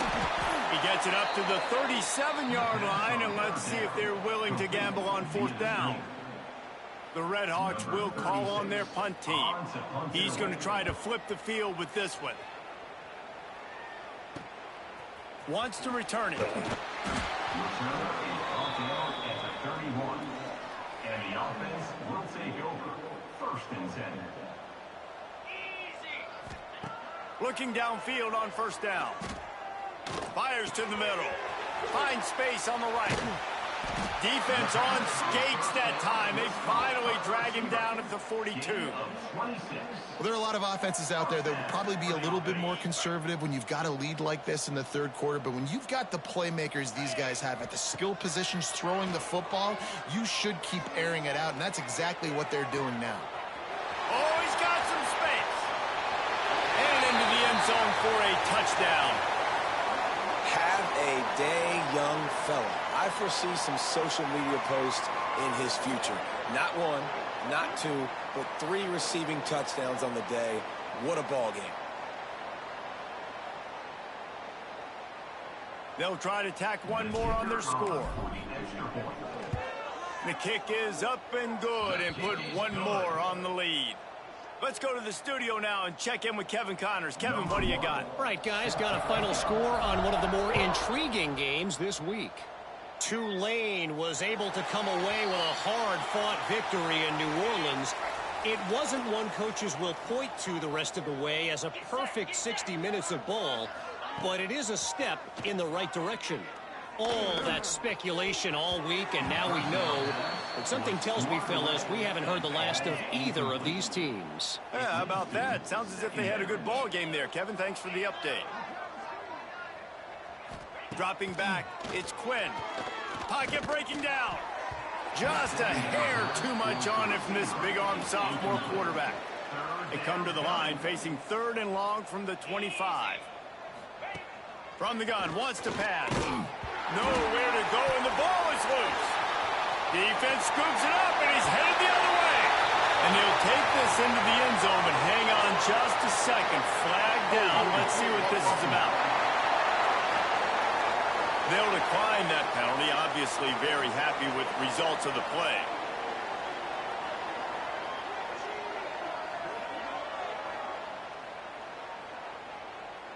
He gets it up to the 37-yard line, and let's see if they're willing to gamble on 4th down. The Redhawks will call on their punt team. He's going to try to flip the field with this one. Wants to return it. And the offense will take over. 1st and 10. Looking downfield on 1st down. Fires to the middle. Finds space on the right. Defense on skates that time. They finally drag him down at the 42. Well, there are a lot of offenses out there that would probably be a little bit more conservative when you've got a lead like this in the 3rd quarter. But when you've got the playmakers these guys have at the skill positions throwing the football, you should keep airing it out. And that's exactly what they're doing now. Oh, he's got some space. And into the end zone for a touchdown. Have a day, young fella. I I foresee some social media posts in his future. Not one, not two, but 3 receiving touchdowns on the day. What a ball game. They'll try to tack one more on their score. The kick is up and good and put one more on the lead. Let's go to the studio now and check in with Kevin Connors. Kevin, what do you got? All right, guys, got a final score on one of the more intriguing games this week. Tulane was able to come away with a hard-fought victory in New Orleans. It wasn't one coaches will point to the rest of the way as a perfect 60 minutes of ball, but it is a step in the right direction. All that speculation all week, and now we know. But something tells me, fellas, we haven't heard the last of either of these teams. Yeah, how about that? Sounds as if they had a good ball game there. Kevin, thanks for the update. Dropping back, it's Quinn. Pocket breaking down. Just a hair too much on it from this big-armed sophomore quarterback. They come to the line facing 3rd and long from the 25. From the gun, wants to pass. Nowhere to go, and the ball is loose. Defense scoops it up, and he's headed the other way. And he'll take this into the end zone, but hang on just a second. Flag down. Let's see what this is about. They'll decline that penalty. Obviously very happy with the results of the play.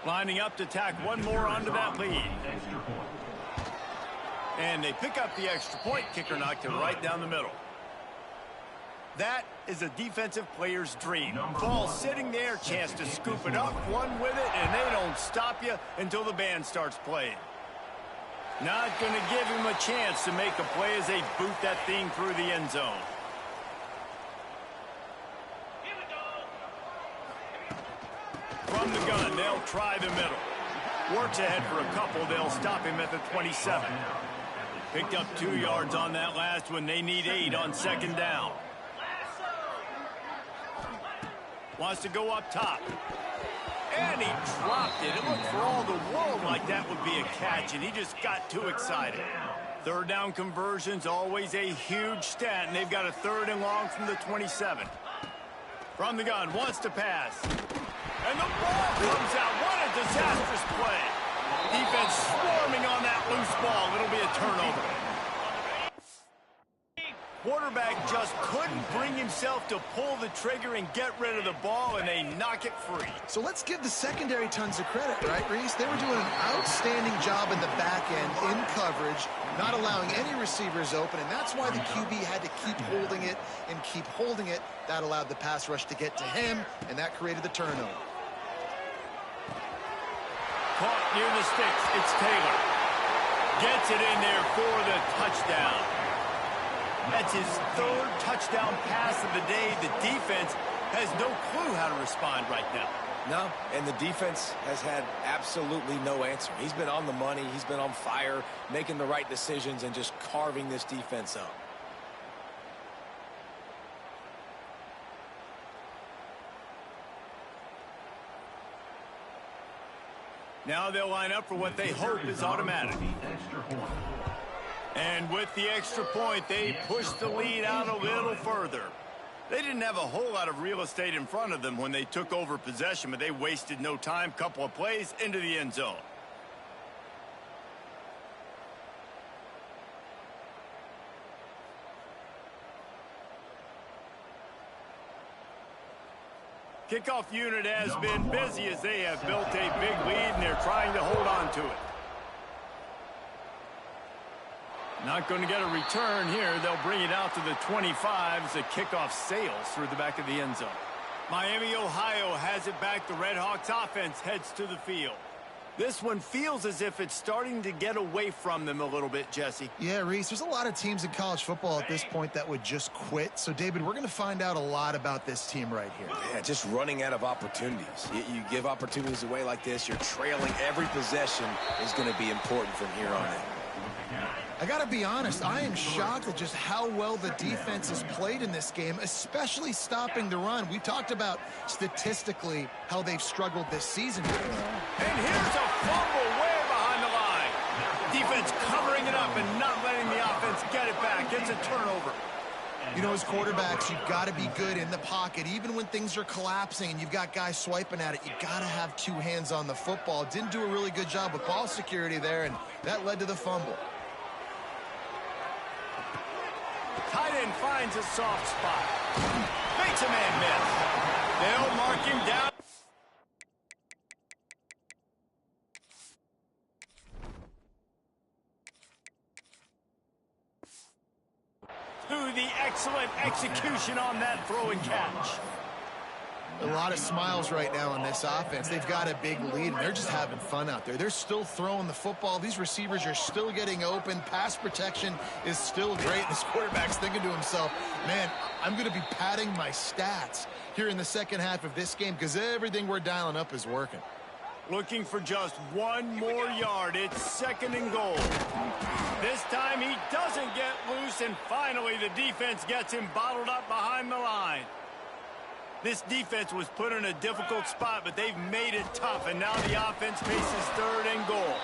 Lining up to tack one more onto that lead. And they pick up the extra point. Kicker knocked it right down the middle. That is a defensive player's dream. Ball sitting there, chance to scoop it up, one with it, and they don't stop you until the band starts playing. Not going to give him a chance to make a play as they boot that thing through the end zone. From the gun, they'll try the middle. Works ahead for a couple. They'll stop him at the 27. Picked up 2 yards on that last one. They need 8 on 2nd down. Wants to go up top. And he dropped it. It looked for all the world like that would be a catch, and he just got too excited. 3rd down conversion's always a huge stat, and they've got a 3rd and long from the 27. From the gun, wants to pass. And the ball comes out. What a disastrous play. Defense swarming on that loose ball. It'll be a turnover. Quarterback just couldn't bring himself to pull the trigger and get rid of the ball, and they knock it free. So let's give the secondary tons of credit, right, Reese? They were doing an outstanding job in the back end, in coverage, not allowing any receivers open, and that's why the QB had to keep holding it and keep holding it. That allowed the pass rush to get to him, and that created the turnover. Caught near the sticks. It's Taylor. Gets it in there for the touchdown. That's his 3rd touchdown pass of the day. The defense has no clue how to respond right now. No, and the defense has had absolutely no answer. He's been on the money. He's been on fire, making the right decisions and just carving this defense up. Now they'll line up for what they hope is automatic. And with the extra point, they push the lead out a little further. They didn't have a whole lot of real estate in front of them when they took over possession, but they wasted no time. Couple of plays into the end zone. Kickoff unit has been busy as they have built a big lead, and they're trying to hold on to it. Not going to get a return here. They'll bring it out to the 25 as the kickoff sails through the back of the end zone. Miami, Ohio has it back. The Red Hawks offense heads to the field. This one feels as if it's starting to get away from them a little bit, Jesse. Yeah, Reese, there's a lot of teams in college football at this point that would just quit. So, David, we're going to find out a lot about this team right here. Yeah, just running out of opportunities. You give opportunities away like this, you're trailing. Every possession is going to be important from here on in. I got to be honest, I am shocked at just how well the defense has played in this game, especially stopping the run. We talked about statistically how they've struggled this season. And here's a fumble way behind the line. Defense covering it up and not letting get it back. It's a turnover. You know, as quarterbacks, you've got to be good in the pocket. Even when things are collapsing and you've got guys swiping at it, you've got to have two hands on the football. Didn't do a really good job with ball security there, and that led to the fumble. Tight end finds a soft spot. Makes a man miss. They'll mark him down. To the excellent execution on that throw and catch. A lot of smiles right now on this offense. They've got a big lead, and they're just having fun out there. They're still throwing the football. These receivers are still getting open. Pass protection is still great. This quarterback's thinking to himself, man, I'm going to be padding my stats here in the second half of this game because everything we're dialing up is working. Looking for just one more yard. It's 2nd and goal. This time he doesn't get loose, and finally the defense gets him bottled up behind the line. This defense was put in a difficult spot, but they've made it tough, and now the offense faces 3rd and goal.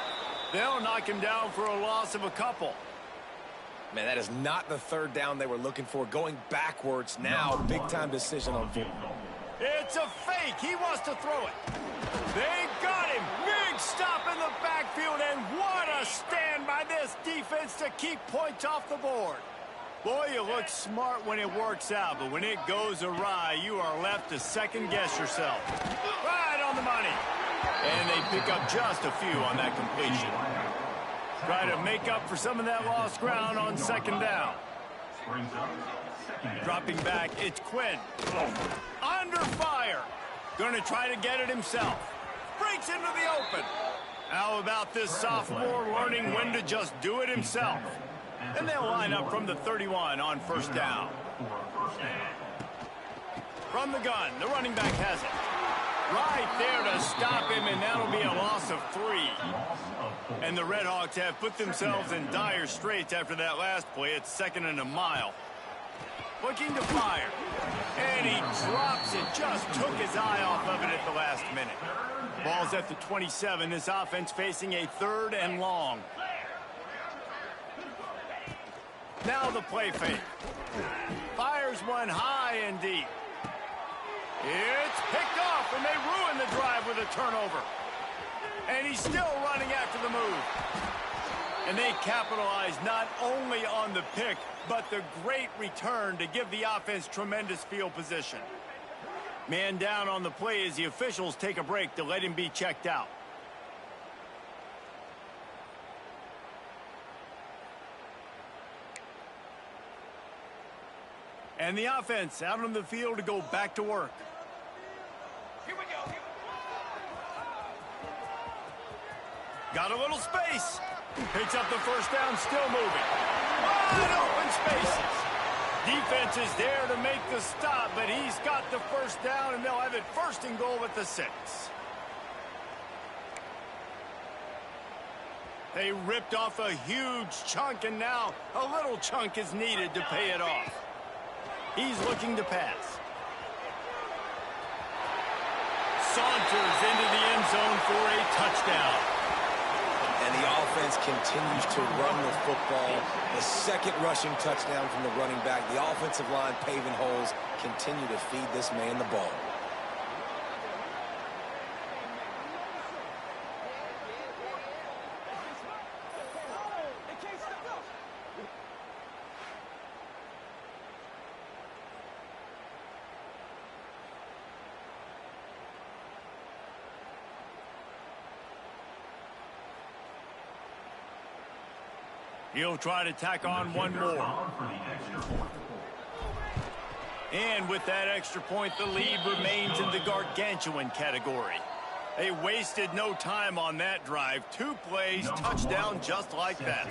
They'll knock him down for a loss of a couple. Man, that is not the 3rd down they were looking for. Going backwards now, big-time decision on football. It's a fake. He wants to throw it. They got him. Big stop in the backfield, and what a stand by this defense to keep points off the board. Boy, you look smart when it works out, but when it goes awry, you are left to second-guess yourself. Right on the money. And they pick up just a few on that completion. Try to make up for some of that lost ground on 2nd down. Dropping back, it's Quinn. Under fire. Going to try to get it himself. Breaks into the open. How about this sophomore learning when to just do it himself? And they'll line up from the 31 on 1st down. From the gun, the running back has it. Right there to stop him, and that'll be a loss of 3. And the Redhawks have put themselves in dire straits after that last play. It's 2nd and a mile. Looking to fire. And he drops it. Just took his eye off of it at the last minute. Ball's at the 27. This offense facing a 3rd and long. Now the play fake. Fires one high and deep. It's picked off, and they ruin the drive with a turnover. And he's still running after the move. And they capitalize not only on the pick, but the great return to give the offense tremendous field position. Man down on the play as the officials take a break to let him be checked out. And the offense out on the field to go back to work. Here we go. Got a little space. Picks up the 1st down, still moving. Wide open spaces. Defense is there to make the stop, but he's got the 1st down, and they'll have it 1st and goal at the 6. They ripped off a huge chunk, and now a little chunk is needed to pay it off. He's looking to pass. Saunters into the end zone for a touchdown. And the offense continues to run the football. The 2nd rushing touchdown from the running back. The offensive line paving holes continue to feed this man the ball. He'll try to tack on one more. And with that extra point, the lead remains in the gargantuan category. They wasted no time on that drive. 2 plays, touchdown just like that.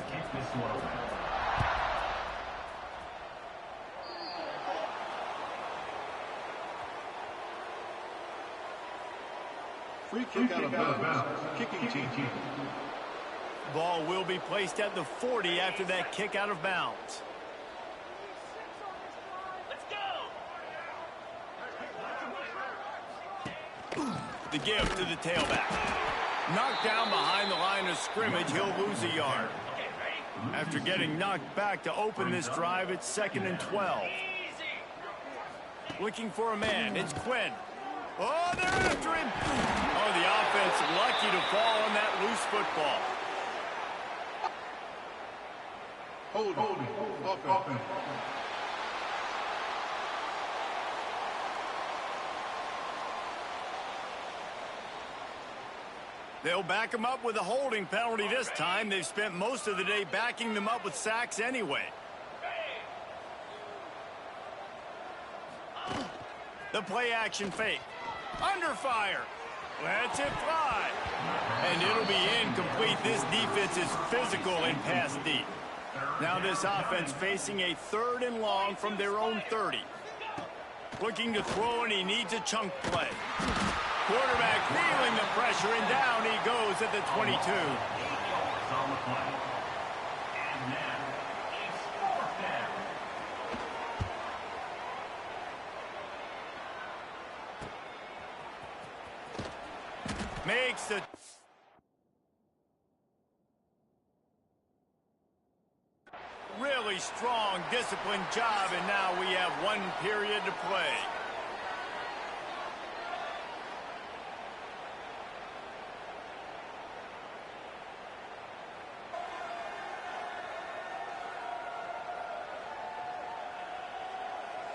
Free kick out of bounds. Kicking team. Ball will be placed at the 40 after that kick out of bounds. Let's go. The give to the tailback. Knocked down behind the line of scrimmage, he'll lose a yard. After getting knocked back to open this drive, it's 2nd and 12. Looking for a man. It's Quinn. Oh, they're after him. Oh, the offense lucky to fall on that loose football. Holding. Offense. They'll back him up with a holding penalty this time. They've spent most of the day backing them up with sacks anyway. The play action fake. Under fire. Lets it fly. And it'll be incomplete. This defense is physical and pass deep. Now this offense facing a 3rd and long from their own 30. Looking to throw, and he needs a chunk play. Quarterback feeling the pressure, and down he goes at the 22. On the play. And now it's 4th down. Makes the... Really strong, disciplined job, and now we have 1 period to play.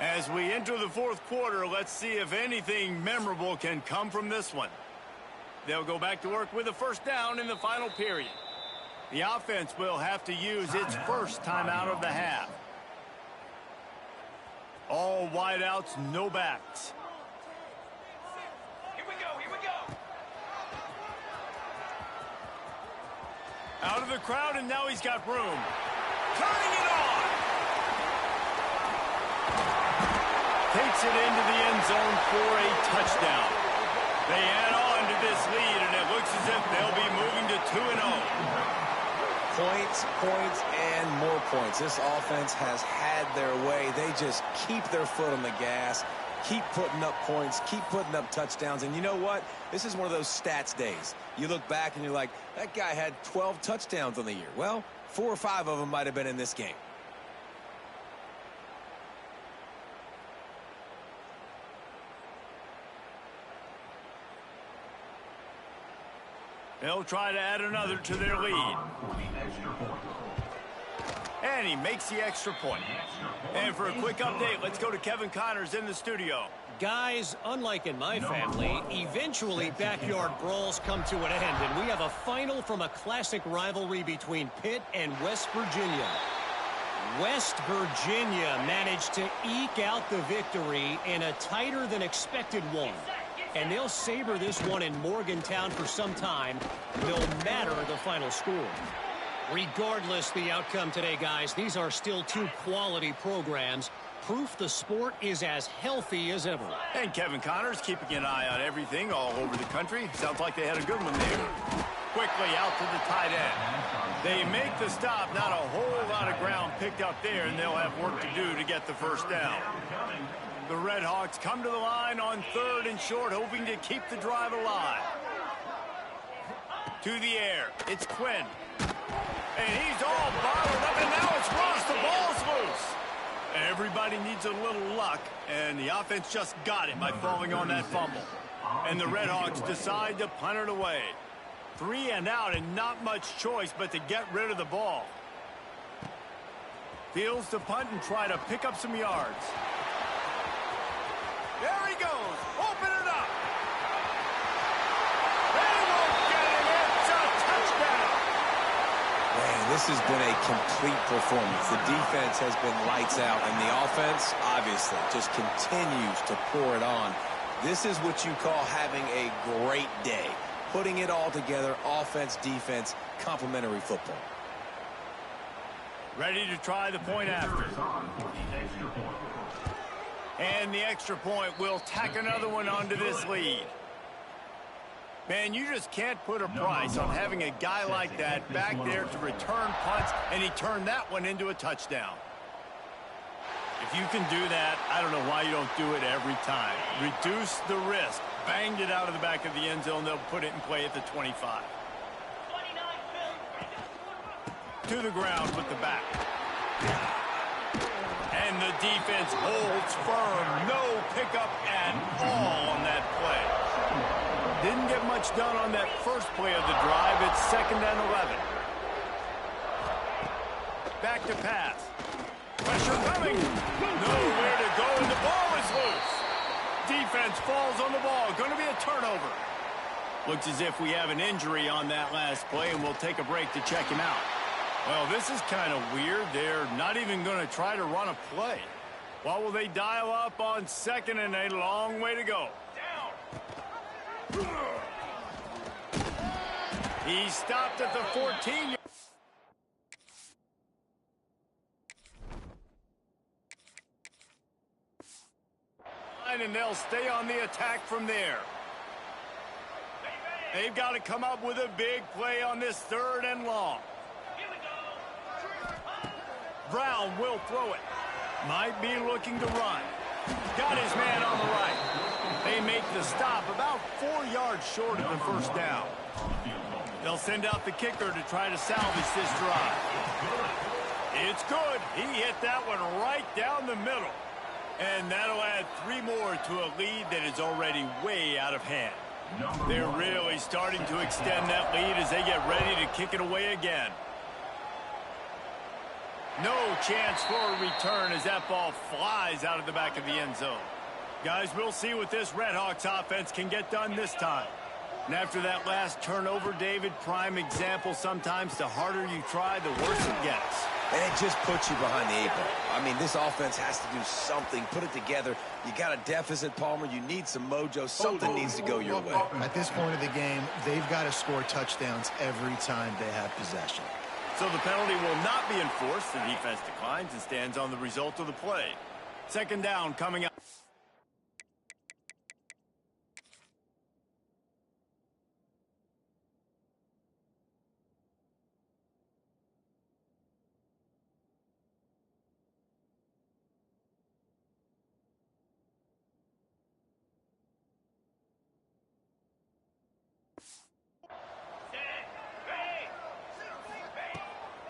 As we enter the 4th quarter, let's see if anything memorable can come from this one. They'll go back to work with a 1st down in the final period. The offense will have to use its first timeout of the half. All wideouts, no backs. Here we go. Out of the crowd, and now he's got room. Turning it on. Takes it into the end zone for a touchdown. They add on to this lead, and it looks as if they'll be moving to 2-0. Points, and more points. This offense has had their way. They just keep their foot on the gas, keep putting up points, keep putting up touchdowns. And you know what? This is one of those stats days. You look back and you're like, that guy had 12 touchdowns on the year. Well, 4 or 5 of them might have been in this game. They'll try to add another to their lead. And he makes the extra point. And for a quick update, let's go to Kevin Connors in the studio. Guys, unlike in my family, eventually backyard brawls come to an end, and we have a final from a classic rivalry between Pitt and West Virginia. West Virginia managed to eke out the victory in a tighter-than-expected one. And they'll savor this one in Morgantown for some time, no matter the final score. Regardless the outcome today, guys, these are still 2 quality programs. Proof the sport is as healthy as ever. And Kevin Connors keeping an eye on everything all over the country. Sounds like they had a good one there. Quickly out to the tight end. They make the stop. Not a whole lot of ground picked up there, and they'll have work to do to get the 1st down. The Red Hawks come to the line on 3rd and short, hoping to keep the drive alive. To the air. It's Quinn. And he's all bottled up, and now it's Ross. The ball's loose. Everybody needs a little luck, and the offense just got it by falling on that fumble. And the Red Hawks decide to punt it away. 3 and out, and not much choice but to get rid of the ball. Fields to punt and try to pick up some yards. There he goes. Open it up. They won't get him. It's a touchdown. Man, this has been a complete performance. The defense has been lights out, and the offense, obviously, just continues to pour it on. This is what you call having a great day. Putting it all together, offense, defense, complementary football. Ready to try the point after. And the extra point will tack another one onto this lead. Man, you just can't put a price on having a guy like that back there to return punts, and he turned that one into a touchdown. If you can do that, I don't know why you don't do it every time. Reduce the risk. Banged it out of the back of the end zone. They'll put it in play at the 25. to the ground with the back. And the defense holds firm. No pickup at all on that play. Didn't get much done on that first play of the drive. It's 2nd and 11. Back to pass. Pressure coming. Nowhere to go, and the ball is loose. Defense falls on the ball. Going to be a turnover. Looks as if we have an injury on that last play, and we'll take a break to check him out. Well, this is kind of weird. They're not even going to try to run a play. What will they dial up on 2nd and a long way to go? He stopped at the 14. And they'll stay on the attack from there. They've got to come up with a big play on this 3rd and long. Brown will throw it. Might be looking to run. Got his man on the right. They make the stop about 4 yards short of the first down. They'll send out the kicker to try to salvage this drive. It's good. He hit that one right down the middle. And that'll add 3 more to a lead that is already way out of hand. They're really starting to extend that lead as they get ready to kick it away again. No chance for a return as that ball flies out of the back of the end zone. Guys, we'll see what this Redhawks offense can get done this time. And after that last turnover, David, prime example, sometimes the harder you try, the worse it gets. And it just puts you behind the 8 ball. I mean, this offense has to do something, put it together. You got a deficit, Palmer. You need some mojo. Something needs to go your way. At this point of the game, they've got to score touchdowns every time they have possession. So the penalty will not be enforced. The defense declines and stands on the result of the play. 2nd down coming up.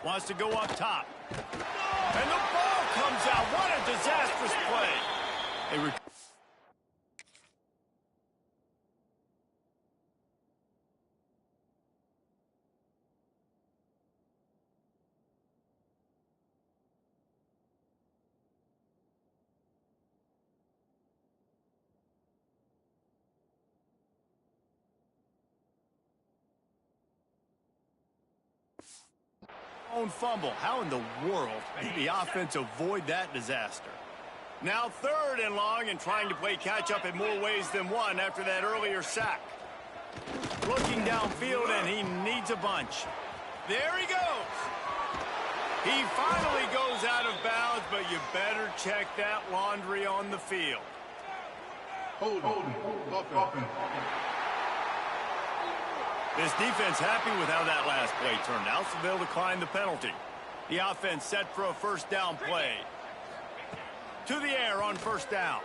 Wants to go up top. And the ball comes out. What a disastrous play. Own fumble. How in the world did the offense avoid that disaster? Now 3rd and long and trying to play catch-up in more ways than one after that earlier sack. Looking downfield, and he needs a bunch. There he goes. He finally goes out of bounds, but you better check that laundry on the field. Hold offense. This defense happy with how that last play turned out, so they'll decline the penalty. The offense set for a 1st down play. To the air on 1st down.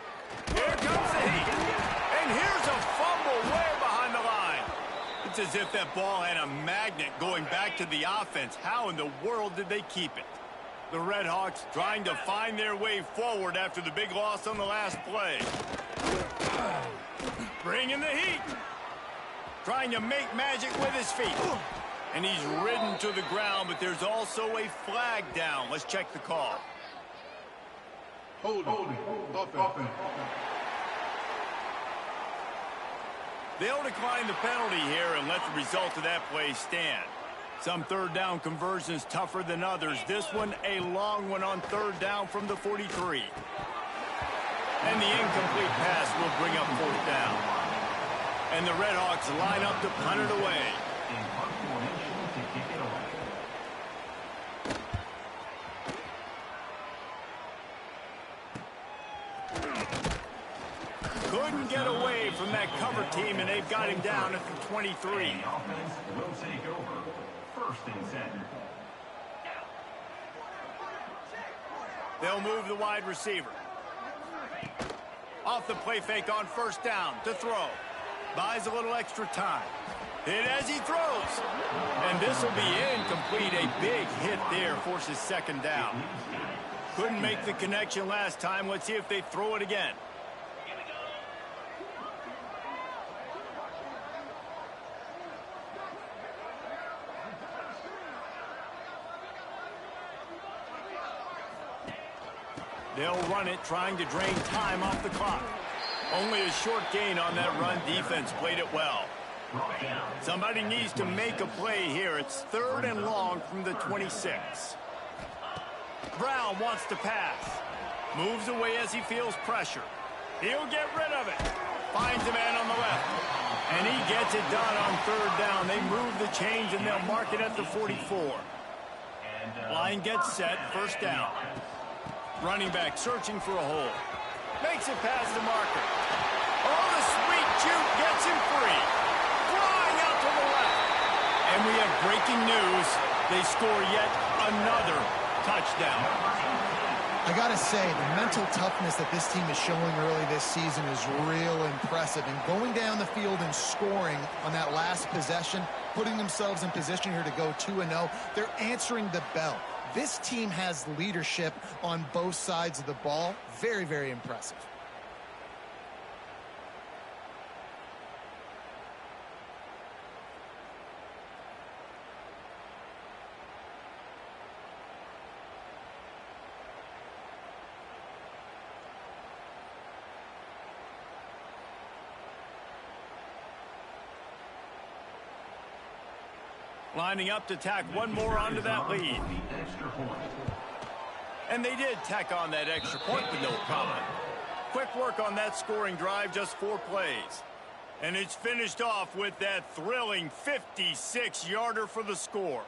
Here comes the heat. And here's a fumble way behind the line. It's as if that ball had a magnet going back to the offense. How in the world did they keep it? The Redhawks trying to find their way forward after the big loss on the last play. Bringing the heat. Trying to make magic with his feet. And he's ridden to the ground, but there's also a flag down. Let's check the call. Hold offense. They'll decline the penalty here and let the result of that play stand. Some 3rd down conversions tougher than others. This one, a long one on 3rd down from the 43. And the incomplete pass will bring up 4th down. And the Redhawks line up to punt it away. Couldn't get away from that cover team, and they've got him down at the 23. The offense will take over 1st and 10. They'll move the wide receiver. Off the play fake on 1st down to throw. Buys a little extra time. Hit as he throws. And this will be incomplete. A big hit there forces second down. Couldn't make the connection last time. Let's see if they throw it again. They'll run it, trying to drain time off the clock. Only a short gain on that run. Defense played it well. Somebody needs to make a play here. It's 3rd and long from the 26. Brown wants to pass. Moves away as he feels pressure. He'll get rid of it. Finds a man on the left. And he gets it done on 3rd down. They move the chains and they'll mark it at the 44. Line gets set. 1st down. Running back searching for a hole. Makes it past the marker. Oh, the sweet juke gets him free. Flying out to the left. And we have breaking news. They score yet another touchdown. I got to say, the mental toughness that this team is showing early this season is real impressive. And going down the field and scoring on that last possession, putting themselves in position here to go 2-0, they're answering the bell. This team has leadership on both sides of the ball. Very, very impressive. Lining up to tack one more onto that lead. And they did tack on that extra point with no problem. Quick work on that scoring drive, just 4 plays. And it's finished off with that thrilling 56-yarder for the score.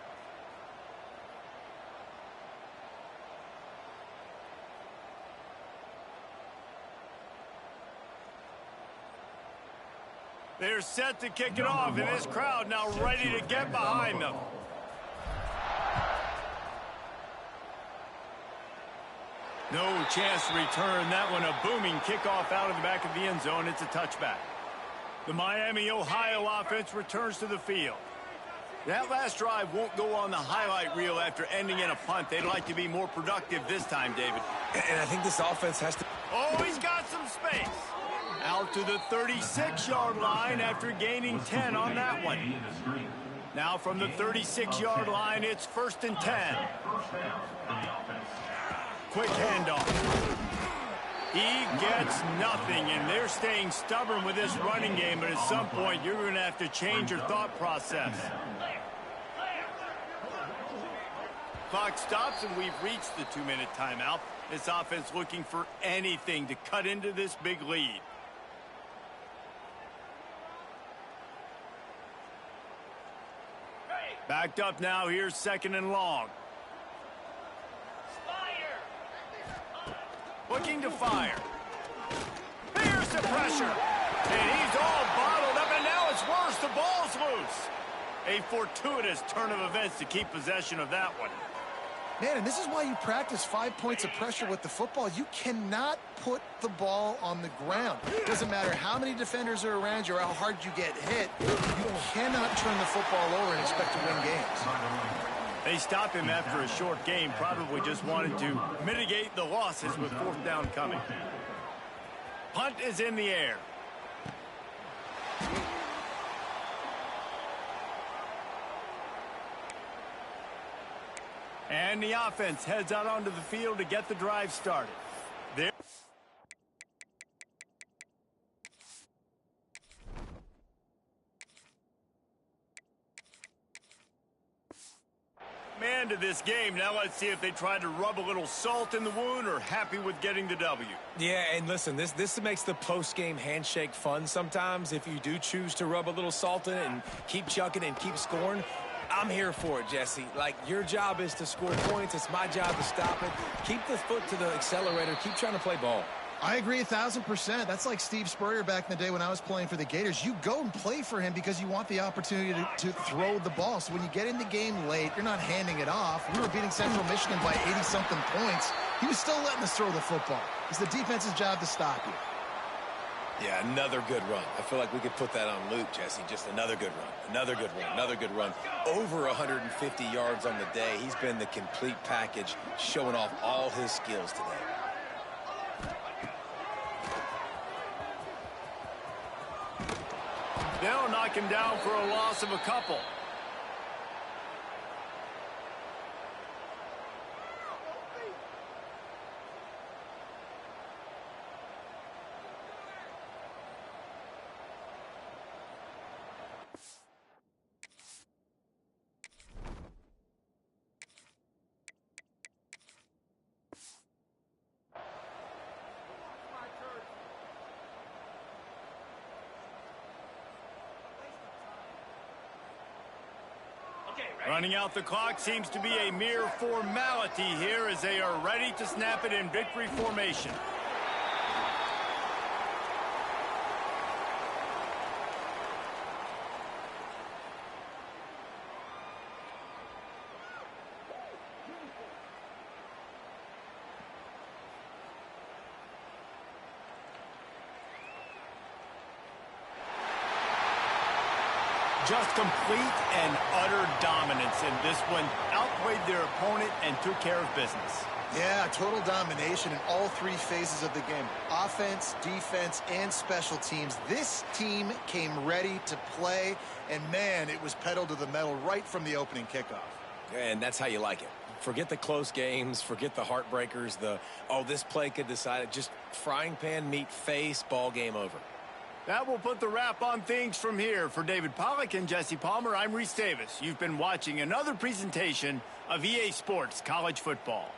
They're set to kick it off, and this crowd now ready to get behind them. No chance to return that one. A booming kickoff out of the back of the end zone. It's a touchback. The Miami, Ohio offense returns to the field. That last drive won't go on the highlight reel after ending in a punt. They'd like to be more productive this time, David. And I think this offense has to... Oh, he's got some space. Out to the 36-yard line after gaining 10 on that one. Now from the 36-yard line, it's 1st and 10. Quick handoff. He gets nothing, and they're staying stubborn with this running game, but at some point, you're going to have to change your thought process. Clock stops, and we've reached the 2-minute timeout. This offense looking for anything to cut into this big lead. Backed up now, here's 2nd and long. Looking to fire. Here's the pressure. And he's all bottled up, and now it's worse. The ball's loose. A fortuitous turn of events to keep possession of that one. Man, and this is why you practice 5 points of pressure with the football. You cannot put the ball on the ground. It doesn't matter how many defenders are around you or how hard you get hit. You cannot turn the football over and expect to win games. They stop him after a short game, probably just wanted to mitigate the losses with 4th down coming. Punt is in the air. And the offense heads out onto the field to get the drive started. There. Man to this game. Now let's see if they try to rub a little salt in the wound or happy with getting the W. Yeah, and listen, this makes the post-game handshake fun sometimes. If you do choose to rub a little salt in it and keep chucking and keep scoring, I'm here for it, Jesse. Like, your job is to score points. It's my job to stop it. Keep the foot to the accelerator. Keep trying to play ball. I agree 1,000%. That's like Steve Spurrier back in the day when I was playing for the Gators. You go and play for him because you want the opportunity to throw the ball. So when you get in the game late, you're not handing it off. We were beating Central Michigan by 80-something points. He was still letting us throw the football. It's the defense's job to stop you. Yeah, another good run. I feel like we could put that on loop, Jesse. Just another good run, another good run, another good run. Over 150 yards on the day. He's been the complete package, showing off all his skills today. They'll knock him down for a loss of a couple. Running out the clock seems to be a mere formality here as they are ready to snap it in victory formation. Just complete and utter dominance in this one. Outplayed their opponent and took care of business. Yeah, total domination in all three phases of the game. Offense, defense, and special teams. This team came ready to play, and man, it was pedal to the metal right from the opening kickoff. And that's how you like it. Forget the close games, forget the heartbreakers, this play could decide it. Just frying pan meet face, ball game over. That will put the wrap on things from here. For David Pollack and Jesse Palmer, I'm Reese Davis. You've been watching another presentation of EA Sports College Football.